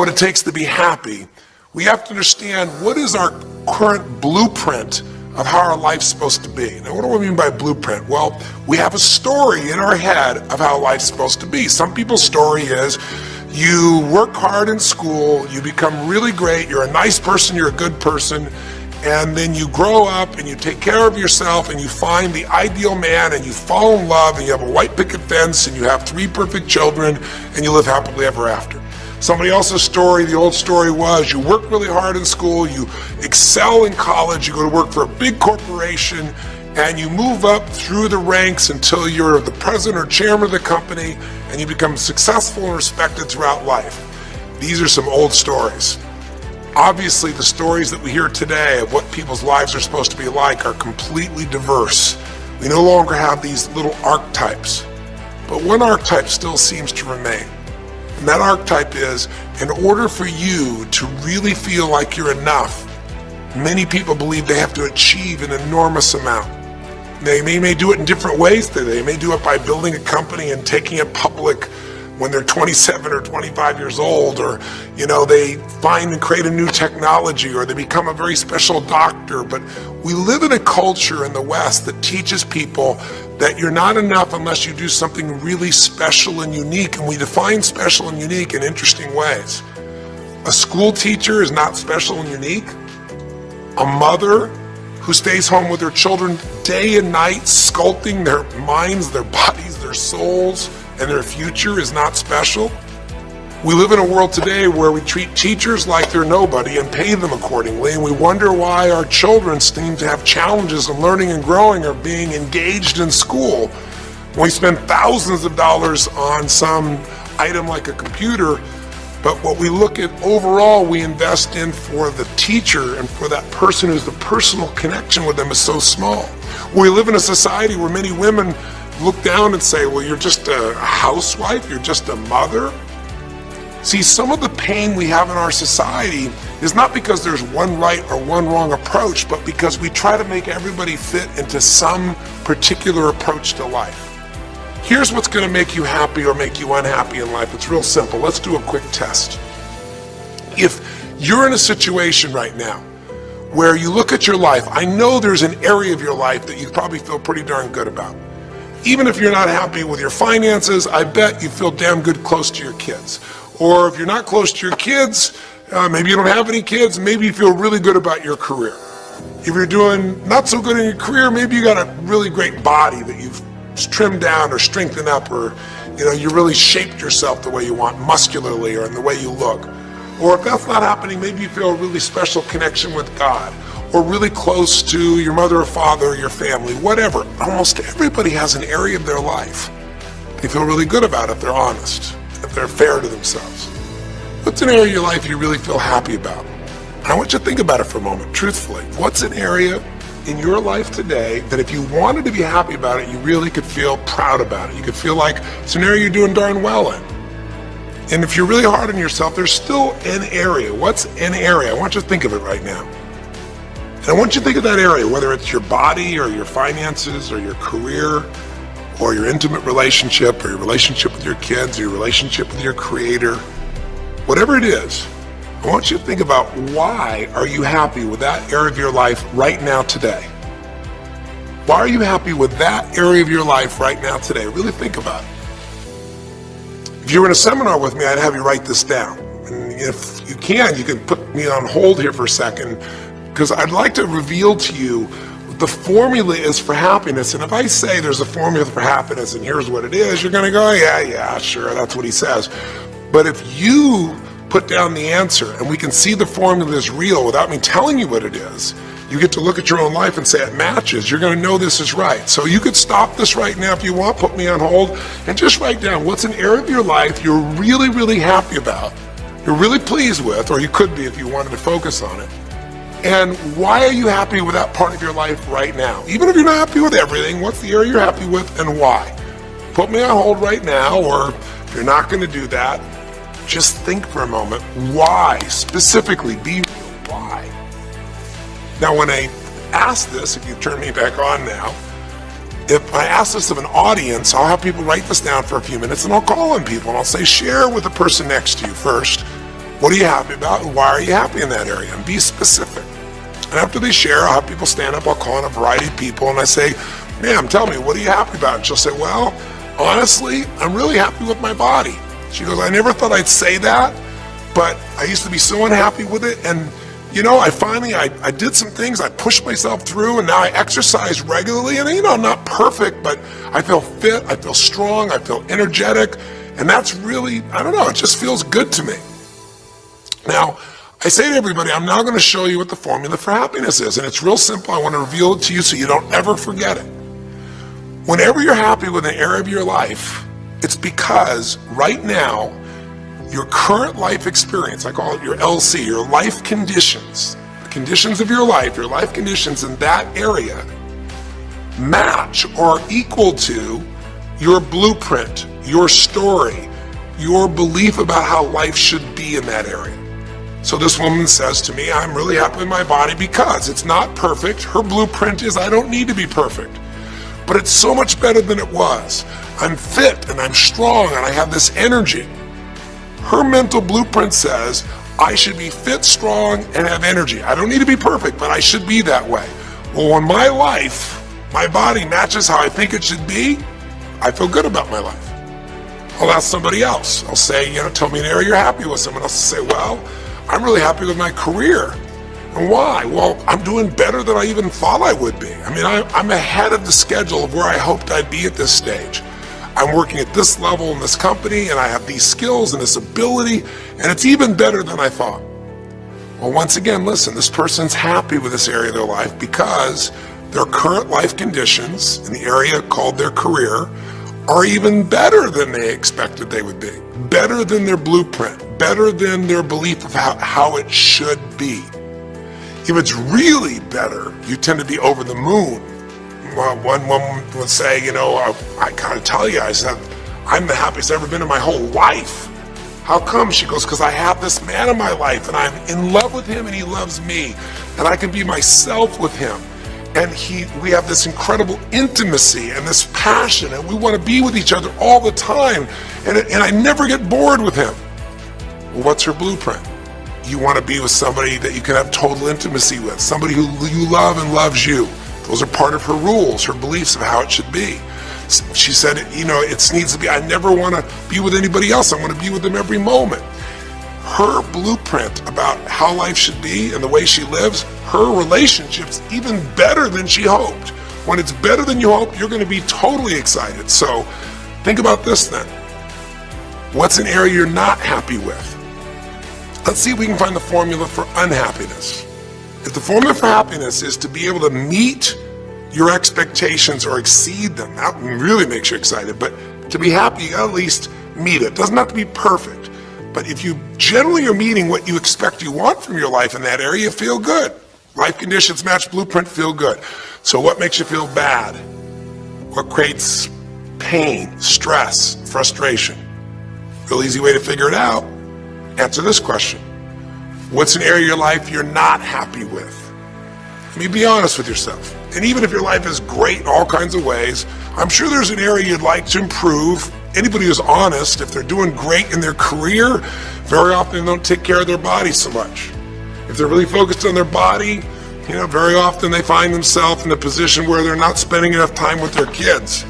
what it takes to be happy, we have to understand what is our current blueprint of how our life's supposed to be. Now, what do I mean by blueprint? Well, we have a story in our head of how life's supposed to be. Some people's story is you work hard in school, you become really great, you're a nice person, you're a good person, and then you grow up and you take care of yourself and you find the ideal man and you fall in love and you have a white picket fence and you have 3 perfect children and you live happily ever after. Somebody else's story, the old story was you work really hard in school, you excel in college, you go to work for a big corporation, and you move up through the ranks until you're the president or chairman of the company, and you become successful and respected throughout life. These are some old stories. Obviously, the stories that we hear today of what people's lives are supposed to be like are completely diverse. We no longer have these little archetypes, but one archetype still seems to remain. And that archetype is, in order for you to really feel like you're enough, many people believe they have to achieve an enormous amount. They may do it in different ways. They may do it by building a company and taking it public when they're 27 or 25 years old, or they find and create a new technology, or they become a very special doctor. But we live in a culture in the West that teaches people that you're not enough unless you do something really special and unique, and we define special and unique in interesting ways. A school teacher is not special and unique. A mother who stays home with her children day and night, sculpting their minds, their bodies, their souls, and their future is not special. We live in a world today where we treat teachers like they're nobody and pay them accordingly, and we wonder why our children seem to have challenges in learning and growing or being engaged in school. We spend thousands of dollars on some item like a computer, but what we look at overall we invest in for the teacher and for that person who's the personal connection with them is so small. We live in a society where many women look down and say, well, you're just a housewife, you're just a mother. See, some of the pain we have in our society is not because there's one right or one wrong approach, but because we try to make everybody fit into some particular approach to life. Here's what's going to make you happy or make you unhappy in life. It's real simple. Let's do a quick test. If you're in a situation right now where you look at your life, I know there's an area of your life that you probably feel pretty darn good about. Even if you're not happy with your finances, I bet you feel damn good close to your kids. Or if you're not close to your kids, maybe you don't have any kids, maybe you feel really good about your career. If you're doing not so good in your career, maybe you got a really great body that you've trimmed down or strengthened up, or you really shaped yourself the way you want, muscularly, or in the way you look. Or if that's not happening, maybe you feel a really special connection with God, or really close to your mother or father or your family, whatever. Almost everybody has an area of their life they feel really good about if they're honest, if they're fair to themselves. What's an area of your life you really feel happy about? I want you to think about it for a moment, truthfully. What's an area in your life today that if you wanted to be happy about it, you really could feel proud about it? You could feel like it's an area you're doing darn well in. And if you're really hard on yourself, there's still an area. What's an area? I want you to think of it right now. And I want you to think of that area, whether it's your body or your finances or your career or your intimate relationship or your relationship with your kids or your relationship with your creator, whatever it is. I want you to think about, why are you happy with that area of your life right now today? Why are you happy with that area of your life right now today? Really think about it. If you were in a seminar with me, I'd have you write this down. And if you can put me on hold here for a second, because I'd like to reveal to you what the formula is for happiness. And if I say there's a formula for happiness and here's what it is, you're going to go, yeah, sure, that's what he says. But if you put down the answer and we can see the formula is real without me telling you what it is, you get to look at your own life and say it matches. You're going to know this is right. So you could stop this right now if you want, put me on hold, and just write down what's an area of your life you're really, really happy about, you're really pleased with, or you could be if you wanted to focus on it. And why are you happy with that part of your life right now? Even if you're not happy with everything, what's the area you're happy with and why? Put me on hold right now, or if you're not going to do that, just think for a moment. Why? Specifically, be real. Why? Now, when I ask this, if you turn me back on now, if I ask this of an audience, I'll have people write this down for a few minutes, and I'll call on people, and I'll say, share with the person next to you first. What are you happy about and why are you happy in that area? And be specific. And after they share, I'll have people stand up, I'll call on a variety of people and I say, ma'am, tell me, what are you happy about? And she'll say, well, honestly, I'm really happy with my body. She goes, I never thought I'd say that, but I used to be so unhappy with it. And you know, I did some things, I pushed myself through, and now I exercise regularly. And you know, I'm not perfect, but I feel fit, I feel strong, I feel energetic. And that's really, I don't know, it just feels good to me. Now, I say to everybody, I'm now going to show you what the formula for happiness is. And it's real simple. I want to reveal it to you so you don't ever forget it. Whenever you're happy with an area of your life, it's because right now, your current life experience, I call it your LC, your life conditions, the conditions of your life conditions in that area match or are equal to your blueprint, your story, your belief about how life should be in that area. So this woman says to me, I'm really happy with my body because it's not perfect. Her blueprint is I don't need to be perfect, but it's so much better than it was. I'm fit and I'm strong and I have this energy. Her mental blueprint says, I should be fit, strong, and have energy. I don't need to be perfect, but I should be that way. Well, when my life, my body matches how I think it should be, I feel good about my life. I'll ask somebody else. I'll say, you know, tell me an area you're happy with. Someone else will say, well, I'm really happy with my career. And why? Well, I'm doing better than I even thought I would be. I mean, I'm ahead of the schedule of where I hoped I'd be at this stage. I'm working at this level in this company and I have these skills and this ability and it's even better than I thought. Well, once again, listen, this person's happy with this area of their life because their current life conditions in the area called their career are even better than they expected they would be, better than their blueprint, better than their belief of how it should be. If it's really better, you tend to be over the moon. One woman would say, you know, I gotta tell you, I said, I'm the happiest I've ever been in my whole life. How come? She goes, because I have this man in my life and I'm in love with him and he loves me and I can be myself with him. And we have this incredible intimacy and this passion and we want to be with each other all the time and I never get bored with him. Well, what's her blueprint? You want to be with somebody that you can have total intimacy with, somebody who you love and loves you. Those are part of her rules, her beliefs of how it should be. She said, you know, it needs to be, I never want to be with anybody else. I want to be with them every moment. Her blueprint about how life should be and the way she lives, her relationship's even better than she hoped. When it's better than you hope, you're going to be totally excited. So think about this then. What's an area you're not happy with? Let's see if we can find the formula for unhappiness. If the formula for happiness is to be able to meet your expectations or exceed them, that really makes you excited, but to be happy, you gotta at least meet it. It doesn't have to be perfect, but if you generally are meeting what you expect you want from your life in that area, you feel good. Life conditions match blueprint, feel good. So what makes you feel bad? What creates pain, stress, frustration? Real easy way to figure it out. Answer this question. What's an area of your life you're not happy with? I mean, be honest with yourself. And even if your life is great in all kinds of ways, I'm sure there's an area you'd like to improve. Anybody who's honest, if they're doing great in their career, very often they don't take care of their body so much. If they're really focused on their body, you know, very often they find themselves in a position where they're not spending enough time with their kids.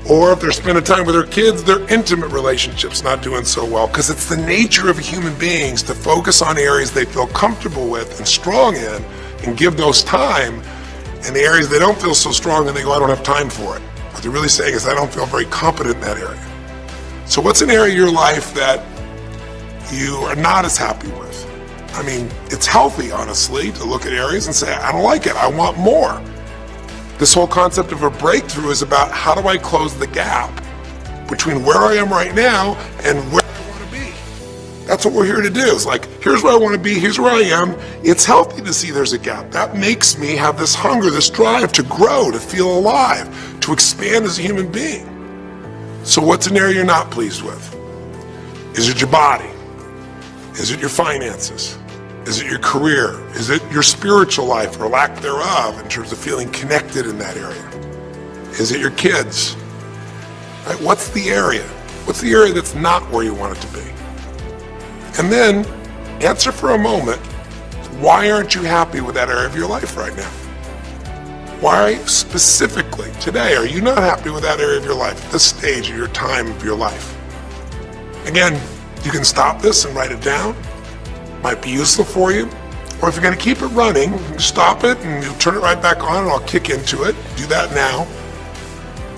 Or if they're spending time with their kids, their intimate relationships not doing so well, because it's the nature of human beings to focus on areas they feel comfortable with and strong in and give those time, and the areas they don't feel so strong and they go, I don't have time for it. What they're really saying is I don't feel very competent in that area. So what's an area of your life that you are not as happy with? I mean, it's healthy, honestly, to look at areas and say, I don't like it, I want more. This whole concept of a breakthrough is about how do I close the gap between where I am right now and where I want to be. That's what we're here to do. It's like, here's where I want to be, here's where I am. It's healthy to see there's a gap. That makes me have this hunger, this drive to grow, to feel alive, to expand as a human being. So what's an area you're not pleased with? Is it your body? Is it your finances? Is it your career? Is it your spiritual life or lack thereof in terms of feeling connected in that area? Is it your kids? Right? What's the area? What's the area that's not where you want it to be? And then Answer for a moment, why aren't you happy with that area of your life right now? Why specifically today are you not happy with that area of your life, this stage of your time of your life? Again, you can stop this and write it down. Might be useful for you. Or if you're going to keep it running, stop it and you turn it right back on and I'll kick into it. Do that now.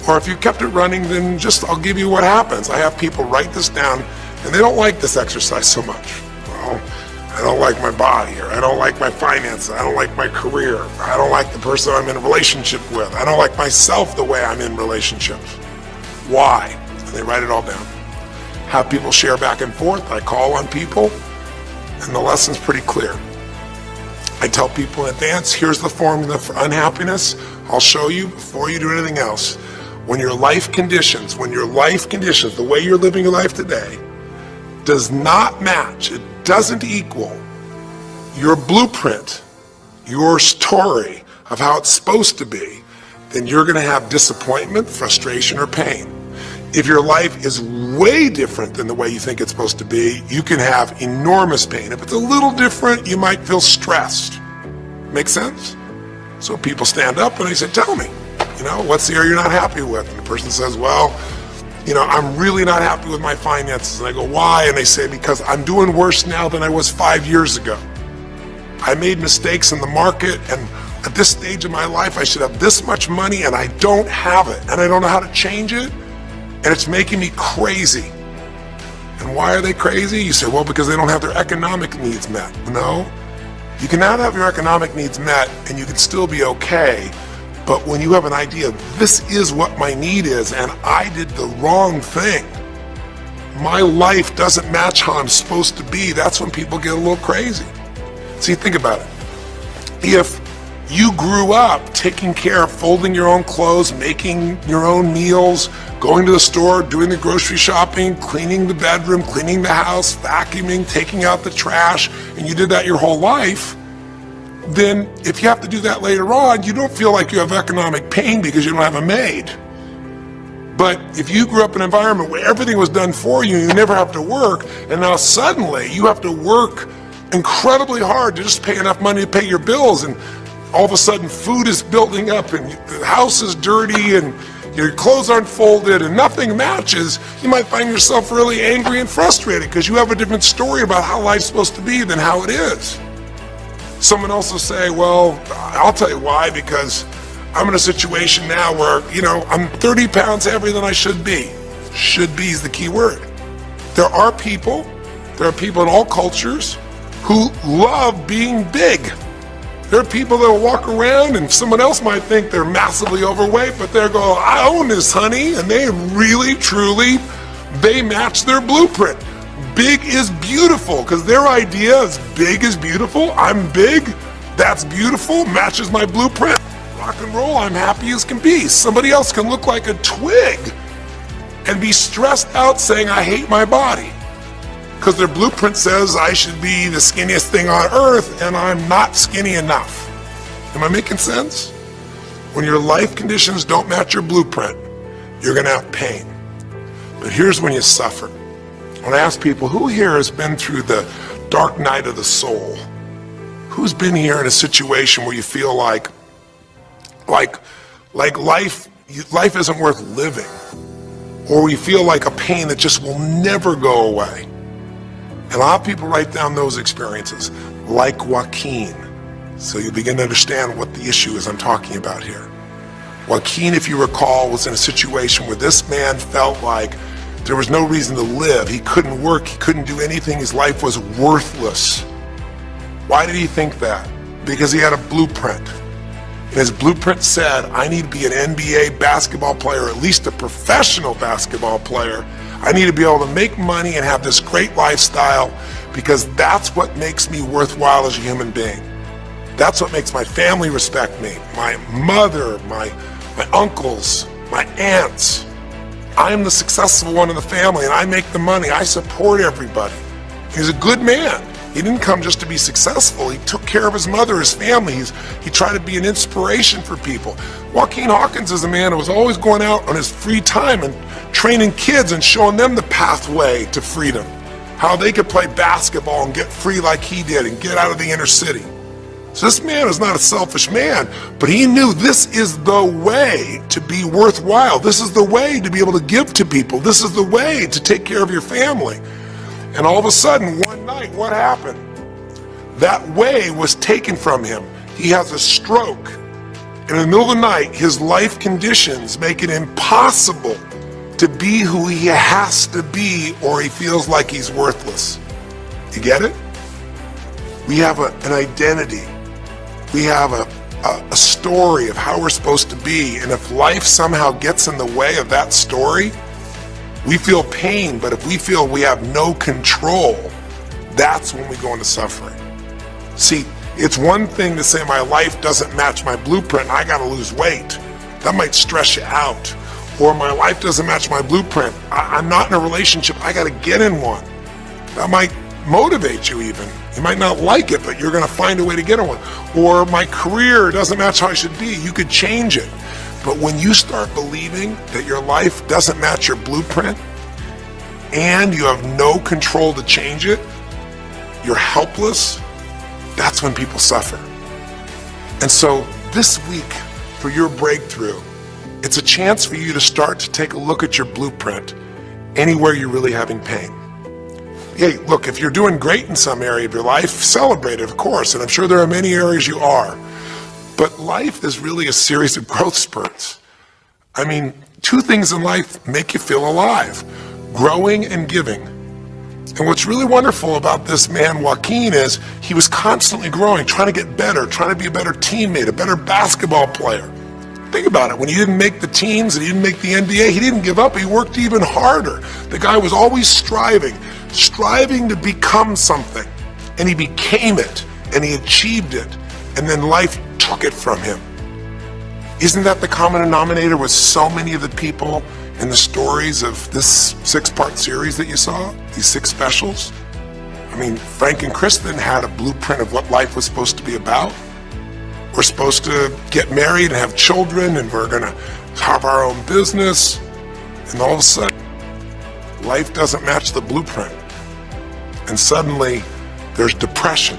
Or if you kept it running, then I'll give you what happens. I have people write this down and they don't like this exercise so much. Well, I don't like my body, or I don't like my finances, I don't like my career, or I don't like the person I'm in a relationship with, I don't like myself the way I'm in relationships. Why? And they write it all down. Have people share back and forth. I call on people, and the lesson's pretty clear. I tell people in advance, here's the formula for unhappiness. I'll show you before you do anything else. When your life conditions, the way you're living your life today, does not match, it doesn't equal your blueprint, your story of how it's supposed to be, then you're going to have disappointment, frustration, or pain. If your life is way different than the way you think it's supposed to be, you can have enormous pain. If it's a little different, you might feel stressed. Make sense? So people stand up and they say, tell me, what's the area you're not happy with? And the person says, well, I'm really not happy with my finances. And I go, why? And they say, because I'm doing worse now than I was 5 years ago. I made mistakes in the market, and at this stage of my life, I should have this much money, and I don't have it, and I don't know how to change it, and it's making me crazy. And why are they crazy? You say, well, because they don't have their economic needs met. No, you can not have your economic needs met, and you can still be okay. But when you have an idea, this is what my need is, and I did the wrong thing, my life doesn't match how I'm supposed to be, that's when people get a little crazy. See, think about it. If you grew up taking care of folding your own clothes, making your own meals, going to the store, doing the grocery shopping, cleaning the bedroom, cleaning the house, vacuuming, taking out the trash, and you did that your whole life, then if you have to do that later on, you don't feel like you have economic pain because you don't have a maid. But if you grew up in an environment where everything was done for you, you never have to work, and now suddenly you have to work incredibly hard to just pay enough money to pay your bills, and all of a sudden food is building up and the house is dirty and your clothes aren't folded and nothing matches, you might find yourself really angry and frustrated because you have a different story about how life's supposed to be than how it is. Someone else will say, well, I'll tell you why, because I'm in a situation now where, I'm 30 pounds heavier than I should be. Should be is the key word. There are people in all cultures who love being big. There are people that will walk around and someone else might think they're massively overweight, but they're going, I own this, honey, and they really, truly, they match their blueprint. Big is beautiful, because their idea is big is beautiful. I'm big, that's beautiful, matches my blueprint. Rock and roll, I'm happy as can be. Somebody else can look like a twig and be stressed out saying, I hate my body, because their blueprint says I should be the skinniest thing on earth, and I'm not skinny enough. Am I making sense? When your life conditions don't match your blueprint, you're going to have pain. But here's when you suffer. When I ask people, who here has been through the dark night of the soul? Who's been here in a situation where you feel like life isn't worth living, or you feel like a pain that just will never go away? And a lot of people write down those experiences, like Joaquin. So you begin to understand what the issue is I'm talking about here. Joaquin, if you recall, was in a situation where this man felt like there was no reason to live. He couldn't work, he couldn't do anything, his life was worthless. Why did he think that? Because he had a blueprint. And his blueprint said, I need to be an NBA basketball player, or at least a professional basketball player. I need to be able to make money and have this great lifestyle, because that's what makes me worthwhile as a human being. That's what makes my family respect me. My mother, my uncles, my aunts. I'm the successful one in the family, and I make the money. I support everybody. He's a good man. He didn't come just to be successful. He took care of his mother, his family. He tried to be an inspiration for people. Joaquin Hawkins is a man who was always going out on his free time and training kids and showing them the pathway to freedom. how they could play basketball and get free like he did and get out of the inner city. So this man is not a selfish man, but he knew this is the way to be worthwhile. This is the way to be able to give to people. This is the way to take care of your family. And all of a sudden, one night, what happened? That way was taken from him. He has a stroke. And in the middle of the night, his life conditions make it impossible to be who he has to be, or he feels like he's worthless. You get it? We have an identity. We have a story of how we're supposed to be, and if life somehow gets in the way of that story, we feel pain, but if we feel we have no control, that's when we go into suffering. See, it's one thing to say my life doesn't match my blueprint and I gotta lose weight. That might stress you out. Or my life doesn't match my blueprint. I'm not in a relationship, I gotta get in one. That might motivate you even. You might not like it, but you're gonna find a way to get in one. Or my career doesn't match how I should be. You could change it. But when you start believing that your life doesn't match your blueprint and you have no control to change it, you're helpless, that's when people suffer. And so this week for your breakthrough, it's a chance for you to start to take a look at your blueprint anywhere you're really having pain. Hey, look, if you're doing great in some area of your life, celebrate it, of course, and I'm sure there are many areas you are. But life is really a series of growth spurts. I mean, two things in life make you feel alive: growing and giving. And what's really wonderful about this man, Joaquin, is he was constantly growing, trying to get better, trying to be a better teammate, a better basketball player. Think about it. When he didn't make the teams and he didn't make the NBA, he didn't give up. He worked even harder. The guy was always striving to become something. And he became it, and he achieved it, and then life took it from him. Isn't that the common denominator with so many of the people in the stories of this 6-part series that you saw, these 6 specials? I mean, Frank and Kristen had a blueprint of what life was supposed to be about. We're supposed to get married and have children, and we're gonna have our own business, and all of a sudden, life doesn't match the blueprint. And suddenly, there's depression.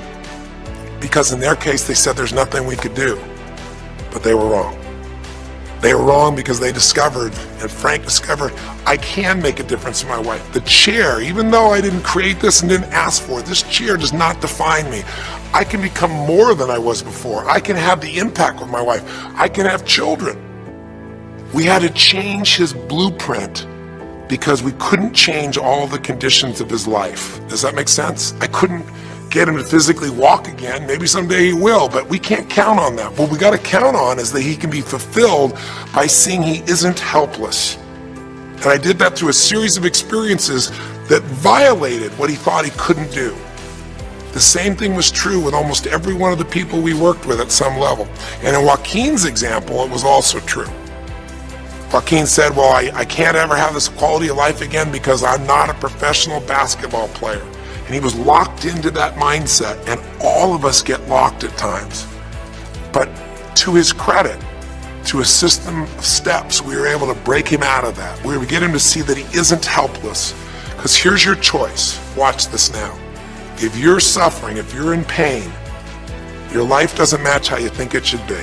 Because in their case, they said there's nothing we could do. But they were wrong. They were wrong because they discovered, and Frank discovered, I can make a difference in my wife. The chair, even though I didn't create this and didn't ask for it, this chair does not define me. I can become more than I was before. I can have the impact with my wife. I can have children. We had to change his blueprint because we couldn't change all the conditions of his life. Does that make sense? I couldn't get him to physically walk again. Maybe someday he will, but we can't count on that. What we got to count on is that he can be fulfilled by seeing he isn't helpless. And I did that through a series of experiences that violated what he thought he couldn't do. The same thing was true with almost every one of the people we worked with at some level. And in Joaquin's example, it was also true. Joaquin said, well, I can't ever have this quality of life again because I'm not a professional basketball player. And he was locked into that mindset, and all of us get locked at times. But to his credit, to a system of steps, we were able to break him out of that. We were get him to see that he isn't helpless. Because here's your choice. Watch this now. If you're suffering, if you're in pain, your life doesn't match how you think it should be,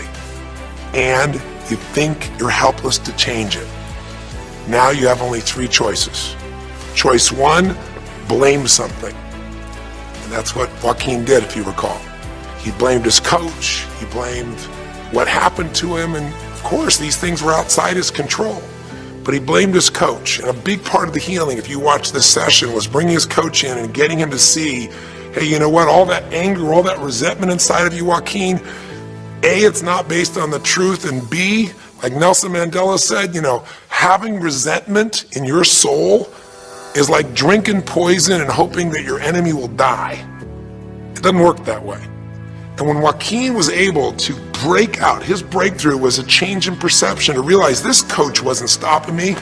and you think you're helpless to change it, now you have only 3 choices. Choice 1, blame something. And that's what Joaquin did, if you recall. He blamed his coach, he blamed what happened to him, and of course these things were outside his control. But he blamed his coach, and a big part of the healing, if you watch this session, was bringing his coach in and getting him to see, hey, you know what, all that anger, all that resentment inside of you, Joaquin, A, it's not based on the truth, and B, like Nelson Mandela said, you know, having resentment in your soul is like drinking poison and hoping that your enemy will die. It doesn't work that way. And when Joaquin was able to break out, his breakthrough was a change in perception, to realize this coach wasn't stopping me.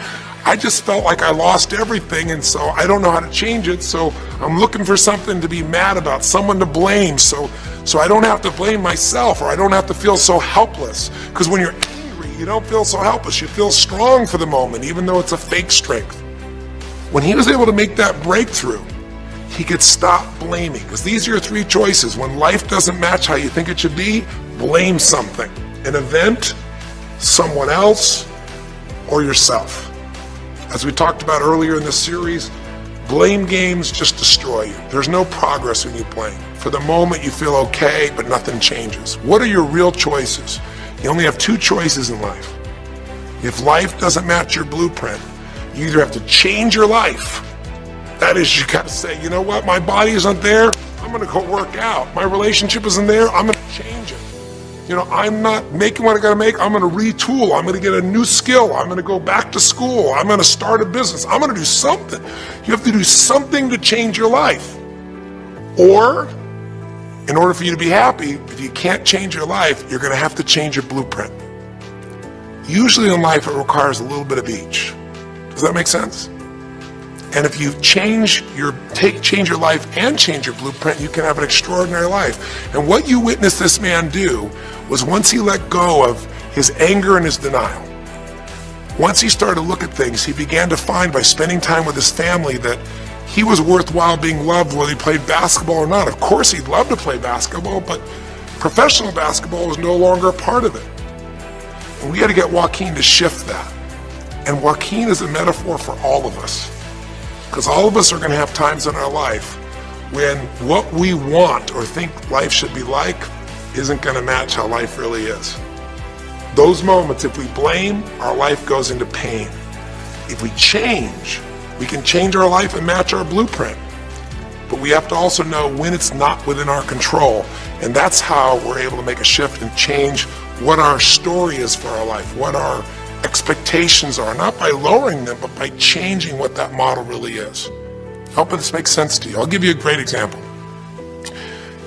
I just felt like I lost everything, and so I don't know how to change it, so I'm looking for something to be mad about, someone to blame, so I don't have to blame myself, or I don't have to feel so helpless. Because when you're angry, you don't feel so helpless. You feel strong for the moment, even though it's a fake strength. When he was able to make that breakthrough, he could stop blaming. Because these are your three choices. When life doesn't match how you think it should be, blame something. An event, someone else, or yourself. As we talked about earlier in this series, blame games just destroy you. There's no progress when you blame. For the moment you feel okay, but nothing changes. What are your real choices? You only have two choices in life. If life doesn't match your blueprint, you either have to change your life. That is, you gotta say, you know what, my body isn't there, I'm gonna go work out. My relationship isn't there, I'm gonna change it. You know, I'm not making what I gotta make, I'm gonna retool, I'm gonna get a new skill, I'm gonna go back to school, I'm gonna start a business, I'm gonna do something. You have to do something to change your life. Or, in order for you to be happy, if you can't change your life, you're gonna have to change your blueprint. Usually in life, it requires a little bit of each. Does that make sense? And if you change your life and change your blueprint, you can have an extraordinary life. And what you witnessed this man do was, once he let go of his anger and his denial, once he started to look at things, he began to find, by spending time with his family, that he was worthwhile being loved whether he played basketball or not. Of course he'd love to play basketball, but professional basketball was no longer a part of it. And we had to get Joaquin to shift that. And Joaquin is a metaphor for all of us. Because all of us are going to have times in our life when what we want or think life should be like isn't going to match how life really is. Those moments, if we blame, our life goes into pain. If we change, we can change our life and match our blueprint. But we have to also know when it's not within our control. And that's how we're able to make a shift and change what our story is for our life, what our expectations are, not by lowering them, but by changing what that model really is. I hope this makes sense to you. I'll give you a great example.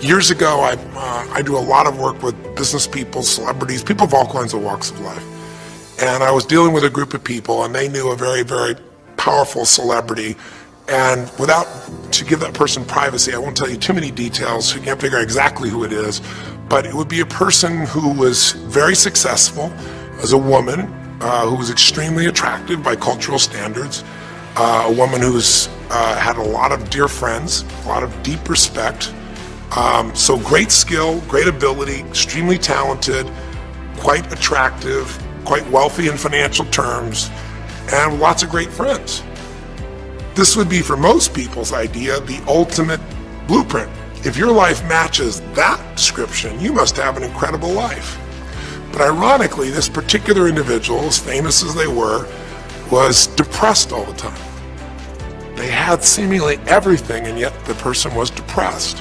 Years ago, I do a lot of work with business people, celebrities, people of all kinds of walks of life. And I was dealing with a group of people, and they knew a very, very powerful celebrity. And without, to give that person privacy, I won't tell you too many details, so you can't figure out exactly who it is, but it would be a person who was very successful as a woman, who was extremely attractive by cultural standards, a woman who's had a lot of dear friends, a lot of deep respect, so great skill, great ability, extremely talented, quite attractive, quite wealthy in financial terms, and lots of great friends. This would be, for most people's idea, the ultimate blueprint. If your life matches that description, you must have an incredible life. But ironically, this particular individual, as famous as they were, was depressed all the time. They had seemingly everything, and yet the person was depressed.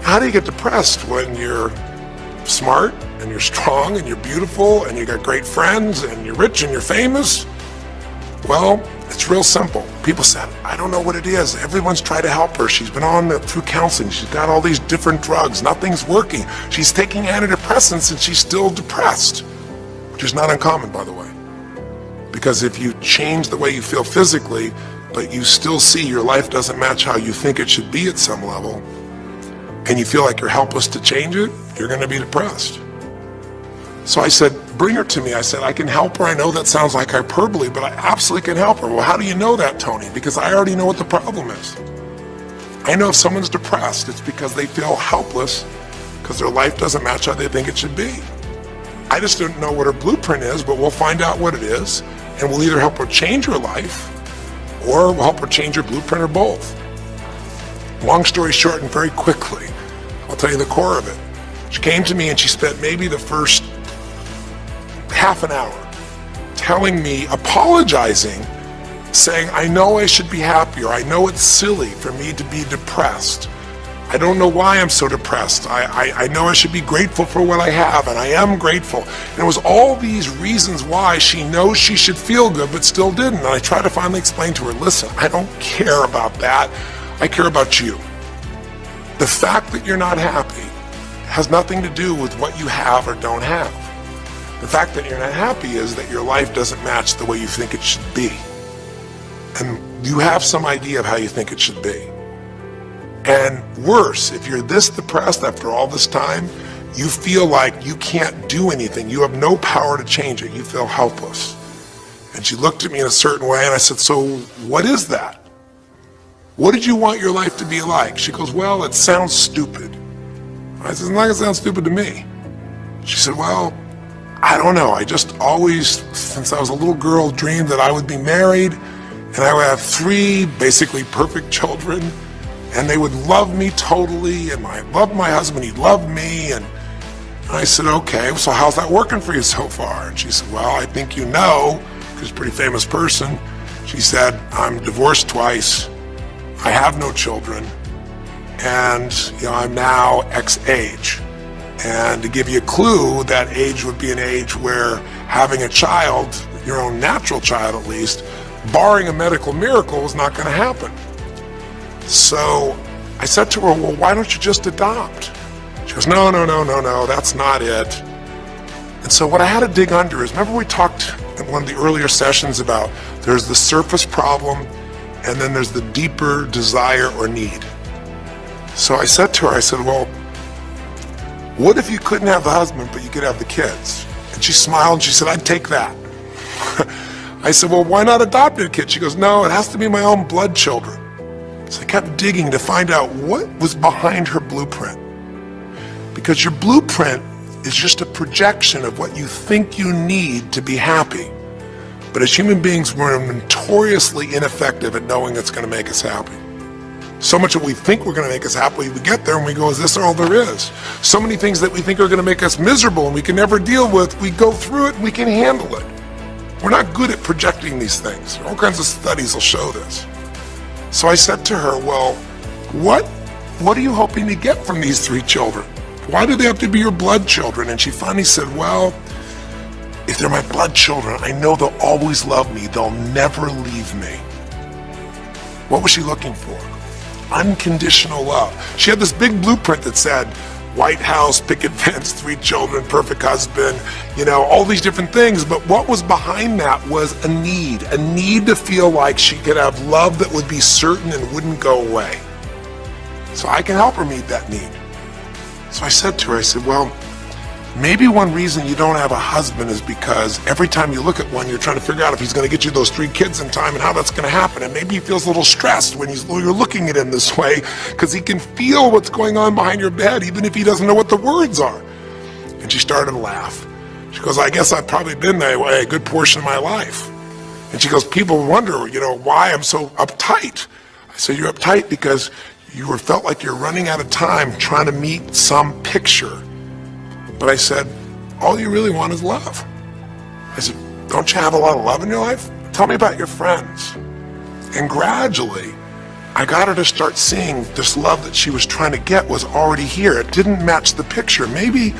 How do you get depressed when you're smart, and you're strong, and you're beautiful, and you got great friends, and you're rich, and you're famous? Well, it's real simple. People said, I don't know what it is. Everyone's tried to help her. She's been on through counseling. She's got all these different drugs. Nothing's working. She's taking antidepressants and she's still depressed, which is not uncommon, by the way. Because if you change the way you feel physically, but you still see your life doesn't match how you think it should be at some level, and you feel like you're helpless to change it, you're going to be depressed. So I said, bring her to me. I said, I can help her. I know that sounds like hyperbole, but I absolutely can help her. Well, how do you know that, Tony? Because I already know what the problem is. I know if someone's depressed, it's because they feel helpless because their life doesn't match how they think it should be. I just don't know what her blueprint is, but we'll find out what it is, and we'll either help her change her life, or we'll help her change her blueprint, or both. Long story short, and very quickly, I'll tell you the core of it. She came to me and she spent maybe the first half an hour telling me, apologizing, saying, I know I should be happier. I know it's silly for me to be depressed. I don't know why I'm so depressed. I know I should be grateful for what I have, and I am grateful. And it was all these reasons why she knows she should feel good, but still didn't. And I tried to finally explain to her, listen, I don't care about that. I care about you. The fact that you're not happy has nothing to do with what you have or don't have. The fact that you're not happy is that your life doesn't match the way you think it should be. And you have some idea of how you think it should be. And worse, if you're this depressed after all this time, you feel like you can't do anything. You have no power to change it. You feel helpless. And she looked at me in a certain way, and I said, so what is that? what did you want your life to be like? She goes, well, it sounds stupid. I said, it's not gonna sound stupid to me. She said, well, I don't know. I just always, since I was a little girl, dreamed that I would be married and I would have 3 basically perfect children and they would love me totally, and I loved my husband, he loved me. And I said, okay, so how's that working for you so far? And she said, well, I think you know, because she's a pretty famous person. She said, I'm divorced twice, I have no children, and I'm now X age. And to give you a clue, that age would be an age where having a child, your own natural child at least, barring a medical miracle, is not going to happen. So I said to her, well, why don't you just adopt? She goes, no, that's not it. And so what I had to dig under is, remember we talked in one of the earlier sessions about there's the surface problem and then there's the deeper desire or need. So I said to her, I said, well, what if you couldn't have the husband, but you could have the kids? And she smiled and she said, I'd take that. I said, well, why not adopt a kid? She goes, no, it has to be my own blood children. So I kept digging to find out what was behind her blueprint. Because your blueprint is just a projection of what you think you need to be happy. But as human beings, we're notoriously ineffective at knowing it's going to make us happy. So much that we think we're going to make us happy, we get there and we go, is this all there is? So many things that we think are going to make us miserable and we can never deal with, we go through it and we can handle it. We're not good at projecting these things. All kinds of studies will show this. So I said to her, well, what are you hoping to get from these 3 children? Why do they have to be your blood children? And she finally said, well, if they're my blood children, I know they'll always love me. They'll never leave me. What was she looking for? Unconditional love. She had this big blueprint that said, White House, picket fence, 3 children, perfect husband, all these different things. But what was behind that was a need to feel like she could have love that would be certain and wouldn't go away. So I can help her meet that need. So I said to her, I said, well, maybe one reason you don't have a husband is because every time you look at one, you're trying to figure out if he's going to get you those 3 kids in time and how that's going to happen. And maybe he feels a little stressed when you're looking at him this way, because he can feel what's going on behind your bed, even if he doesn't know what the words are. And she started to laugh. She goes, I guess I've probably been that way a good portion of my life. And she goes, people wonder, why I'm so uptight. I said, you're uptight because you felt like you're running out of time trying to meet some picture. But I said, all you really want is love. I said, don't you have a lot of love in your life? Tell me about your friends. And gradually, I got her to start seeing this love that she was trying to get was already here. It didn't match the picture. Maybe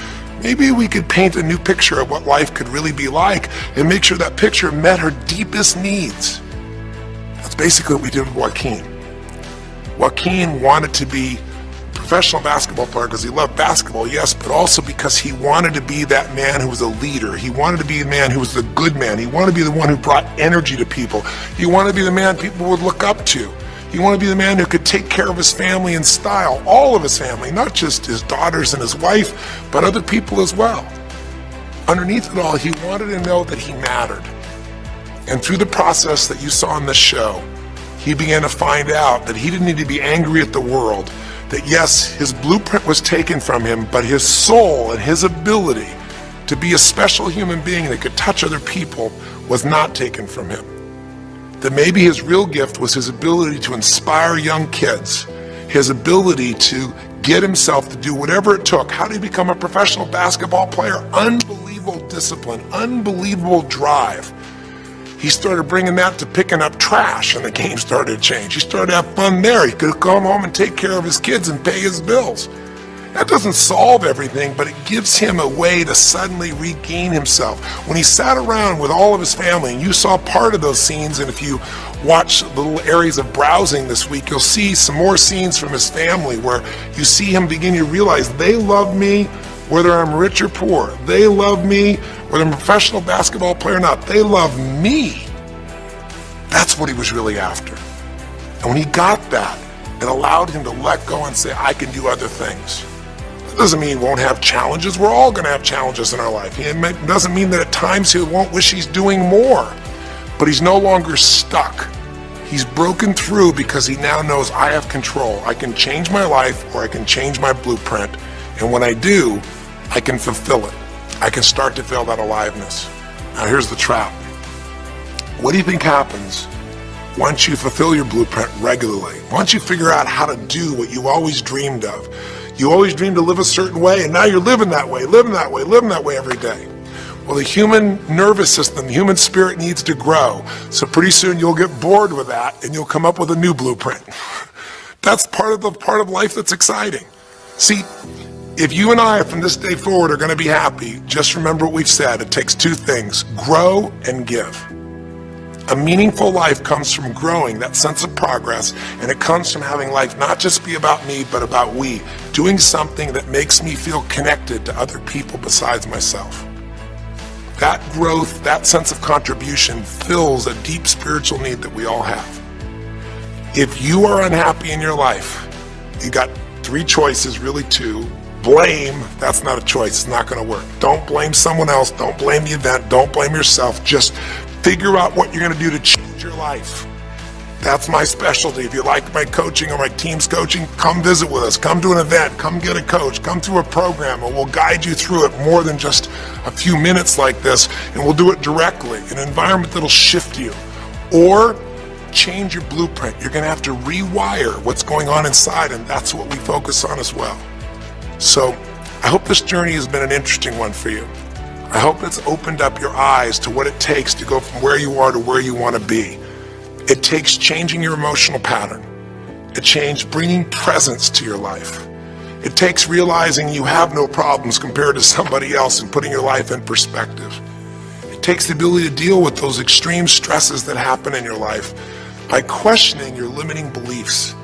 we could paint a new picture of what life could really be like and make sure that picture met her deepest needs. That's basically what we did with Joaquin. Joaquin wanted to be a professional basketball player because he loved basketball, yes, but also because he wanted to be that man who was a leader. He wanted to be the man who was the good man. He wanted to be the one who brought energy to people. He wanted to be the man people would look up to. He wanted to be the man who could take care of his family in style, all of his family, not just his daughters and his wife, but other people as well. Underneath it all, he wanted to know that he mattered. And through the process that you saw in this show, he began to find out that he didn't need to be angry at the world, that yes, his blueprint was taken from him, but his soul and his ability to be a special human being that could touch other people was not taken from him. That maybe his real gift was his ability to inspire young kids, his ability to get himself to do whatever it took. How did he become a professional basketball player? Unbelievable discipline, unbelievable drive. He started bringing that to picking up trash, and the game started to change. He started to have fun there. He could come home and take care of his kids and pay his bills. That doesn't solve everything, but it gives him a way to suddenly regain himself. When he sat around with all of his family, and you saw part of those scenes, and if you watch little areas of browsing this week, you'll see some more scenes from his family where you see him begin to realize they love me whether I'm rich or poor. They love me whether I'm a professional basketball player or not. They love me. That's what he was really after. And when he got that, it allowed him to let go and say, I can do other things. That doesn't mean he won't have challenges. We're all going to have challenges in our life. It doesn't mean that at times he won't wish he's doing more. But he's no longer stuck. He's broken through because he now knows I have control. I can change my life, or I can change my blueprint. And when I do, I can fulfill it. I can start to feel that aliveness. Now here's the trap. What do you think happens once you fulfill your blueprint regularly? Once you figure out how to do what you always dreamed of. You always dreamed to live a certain way, and now you're living that way every day. Well, the human nervous system, the human spirit needs to grow. So pretty soon you'll get bored with that and you'll come up with a new blueprint. That's part of life that's exciting. See, if you and I from this day forward are going to be happy, just remember what we've said. It takes two things: grow and give. A meaningful life comes from growing, that sense of progress, and it comes from having life not just be about me, but about we, doing something that makes me feel connected to other people besides myself. That growth, that sense of contribution fills a deep spiritual need that we all have. If you are unhappy in your life, you got three choices, really two. Blame, that's not a choice, it's not going to work. Don't blame someone else, don't blame the event, don't blame yourself. Just figure out what you're going to do to change your life. That's my specialty. If you like my coaching or my team's coaching, come visit with us. Come to an event. Come get a coach. Come to a program, and we'll guide you through it more than just a few minutes like this, and we'll do it directly in an environment that'll shift you. Or change your blueprint. You're going to have to rewire what's going on inside, and that's what we focus on as well. So I hope this journey has been an interesting one for you. I hope it's opened up your eyes to what it takes to go from where you are to where you want to be. It takes changing your emotional pattern. It takes bringing presence to your life. It takes realizing you have no problems compared to somebody else and putting your life in perspective. It takes the ability to deal with those extreme stresses that happen in your life by questioning your limiting beliefs.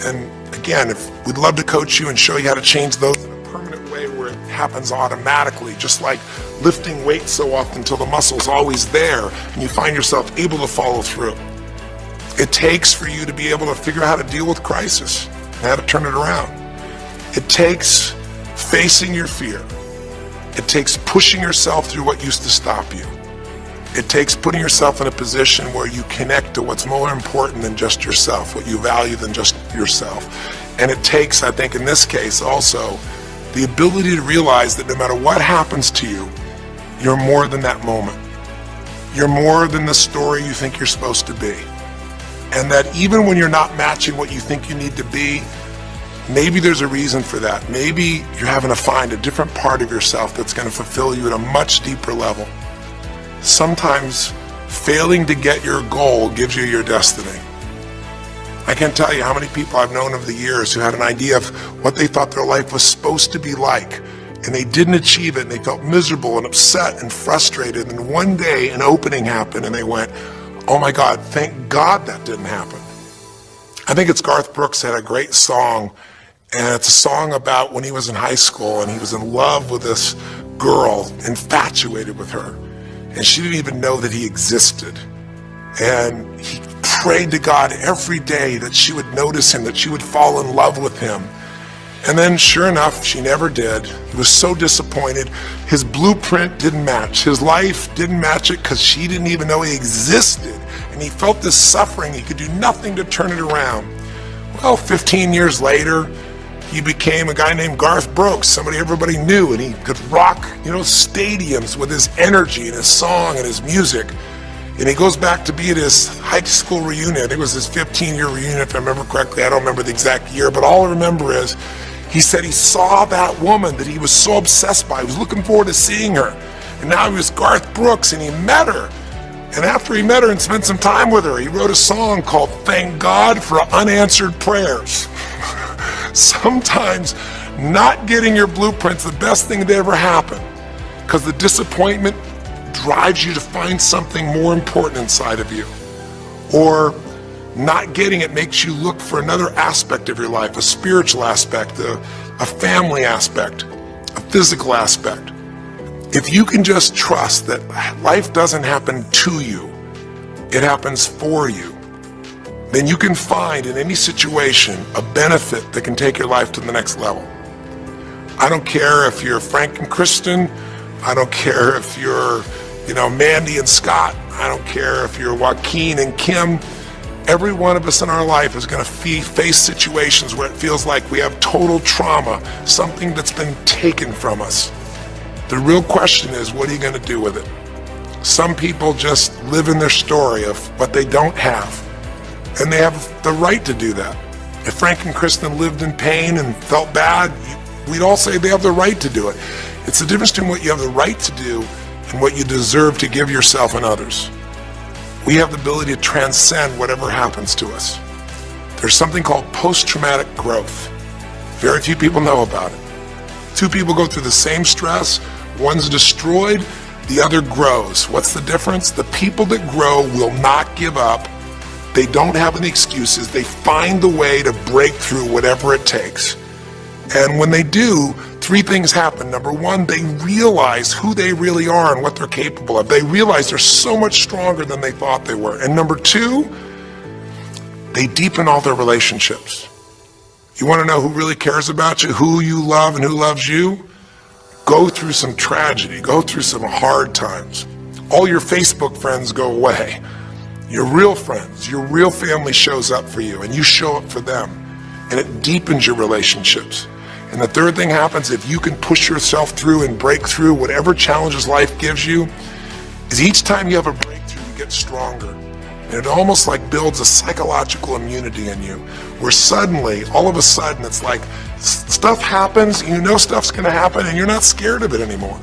And again, we'd love to coach you and show you how to change those in a permanent way where it happens automatically, just like lifting weights so often until the muscle's always there and you find yourself able to follow through. It takes for you to be able to figure out how to deal with crisis and how to turn it around. It takes facing your fear. It takes pushing yourself through what used to stop you. It takes putting yourself in a position where you connect to what's more important than just yourself, what you value than just yourself. And it takes, I think in this case also, the ability to realize that no matter what happens to you, you're more than that moment. You're more than the story you think you're supposed to be. And that even when you're not matching what you think you need to be, maybe there's a reason for that. Maybe you're having to find a different part of yourself that's going to fulfill you at a much deeper level. Sometimes failing to get your goal gives you your destiny. I can't tell you how many people I've known over the years who had an idea of what they thought their life was supposed to be like, and they didn't achieve it, and they felt miserable and upset and frustrated, and one day an opening happened and they went, oh my God, thank God that didn't happen. I think it's Garth Brooks had a great song, and it's a song about when he was in high school and he was in love with this girl, infatuated with her, and she didn't even know that he existed. And he prayed to God every day that she would notice him, that she would fall in love with him. And then sure enough, she never did. He was so disappointed. His blueprint didn't match. His life didn't match it because she didn't even know he existed. And he felt this suffering. He could do nothing to turn it around. Well, 15 years later, he became a guy named Garth Brooks, somebody everybody knew, and he could rock, stadiums with his energy and his song and his music. And he goes back to be at his high school reunion. I think it was his 15-year reunion, if I remember correctly. I don't remember the exact year, but all I remember is he said he saw that woman that he was so obsessed by. He was looking forward to seeing her. And now he was Garth Brooks, and he met her. And after he met her and spent some time with her, he wrote a song called Thank God for Unanswered Prayers. Sometimes not getting your blueprint's the best thing that ever happened, because the disappointment drives you to find something more important inside of you. Or not getting it makes you look for another aspect of your life, a spiritual aspect, a family aspect, a physical aspect. If you can just trust that life doesn't happen to you, it happens for you, then you can find in any situation a benefit that can take your life to the next level. I don't care if you're Frank and Kristen. I don't care if you're, Mandy and Scott. I don't care if you're Joaquin and Kim. Every one of us in our life is going to face situations where it feels like we have total trauma, something that's been taken from us. The real question is, what are you going to do with it? Some people just live in their story of what they don't have, and they have the right to do that. If Frank and Kristen lived in pain and felt bad, we'd all say they have the right to do it. It's the difference between what you have the right to do and what you deserve to give yourself and others. We have the ability to transcend whatever happens to us. There's something called post-traumatic growth. Very few people know about it. Two people go through the same stress, one's destroyed, the other grows. What's the difference? The people that grow will not give up. They don't have any excuses. They find the way to break through whatever it takes. And when they do, three things happen. Number one, they realize who they really are and what they're capable of. They realize they're so much stronger than they thought they were. And number two, they deepen all their relationships. You want to know who really cares about you, who you love and who loves you? Go through some tragedy, go through some hard times. All your Facebook friends go away. Your real friends, your real family shows up for you, and you show up for them. And it deepens your relationships. And the third thing happens, if you can push yourself through and break through whatever challenges life gives you, is each time you have a breakthrough, you get stronger. And it almost like builds a psychological immunity in you, where suddenly, all of a sudden, it's like stuff happens, you know stuff's gonna happen, and you're not scared of it anymore.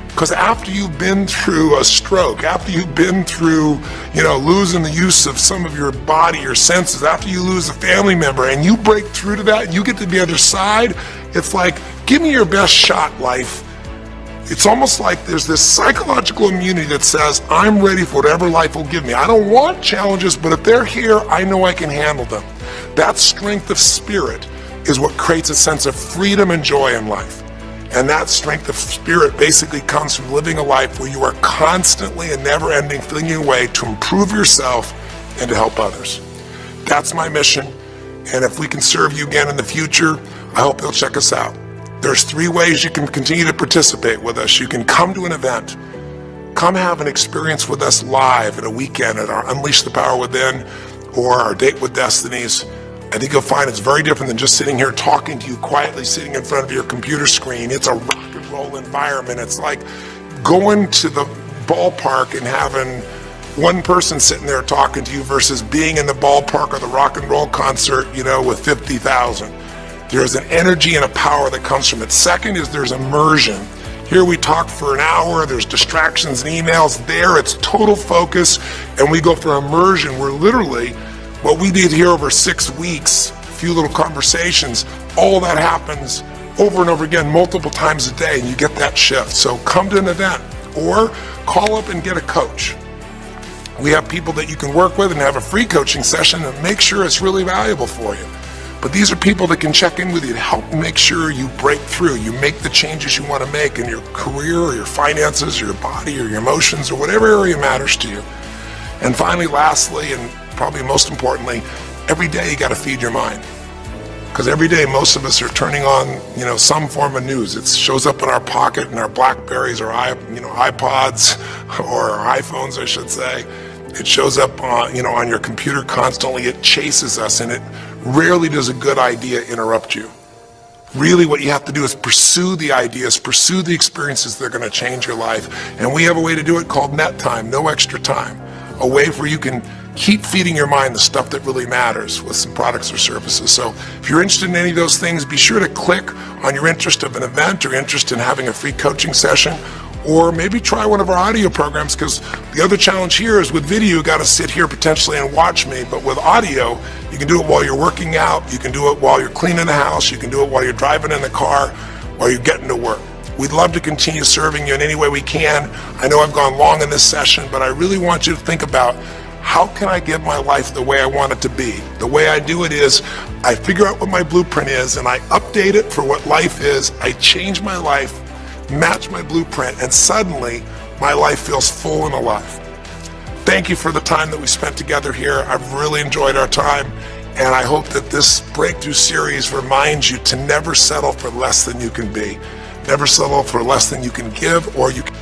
Because after you've been through a stroke, after you've been through, losing the use of some of your body, your senses, after you lose a family member, and you break through to that, and you get to the other side, it's like, give me your best shot, life. It's almost like there's this psychological immunity that says, I'm ready for whatever life will give me. I don't want challenges, but if they're here, I know I can handle them. That strength of spirit is what creates a sense of freedom and joy in life. And that strength of spirit basically comes from living a life where you are constantly and never-ending flinging away to improve yourself and to help others. That's my mission. And if we can serve you again in the future, I hope you'll check us out. There's 3 ways you can continue to participate with us. You can come to an event, come have an experience with us live at a weekend at our Unleash the Power Within or our Date with Destinies. I think you'll find it's very different than just sitting here talking to you quietly, sitting in front of your computer screen. It's a rock and roll environment. It's like going to the ballpark and having one person sitting there talking to you versus being in the ballpark or the rock and roll concert, with 50,000. There's an energy and a power that comes from it. Second is there's immersion. Here we talk for an hour, there's distractions and emails. There it's total focus, and we go for immersion where literally what we did here over 6 weeks, a few little conversations, all that happens over and over again, multiple times a day, and you get that shift. So come to an event or call up and get a coach. We have people that you can work with and have a free coaching session and make sure it's really valuable for you. But these are people that can check in with you to help make sure you break through, you make the changes you want to make in your career or your finances or your body or your emotions or whatever area matters to you. And finally, lastly, and probably most importantly, every day you got to feed your mind. Because every day most of us are turning on, some form of news. It shows up in our pocket, in our Blackberries or iPods or our iPhones, I should say. It shows up on your computer constantly. It chases us, and it rarely does a good idea interrupt you. Really what you have to do is pursue the ideas, pursue the experiences that are going to change your life. And we have a way to do it called net time, no extra time. A way where you can keep feeding your mind the stuff that really matters with some products or services. So if you're interested in any of those things, be sure to click on your interest of an event or interest in having a free coaching session, or maybe try one of our audio programs, because the other challenge here is with video, you got to sit here potentially and watch me, but with audio, you can do it while you're working out, you can do it while you're cleaning the house, you can do it while you're driving in the car, while you're getting to work. We'd love to continue serving you in any way we can. I know I've gone long in this session, but I really want you to think about, how can I get my life the way I want it to be? The way I do it is I figure out what my blueprint is and I update it for what life is. I change my life, match my blueprint, and suddenly my life feels full and alive. Thank you for the time that we spent together here. I've really enjoyed our time, and I hope that this breakthrough series reminds you to never settle for less than you can be. Never settle for less than you can give or you can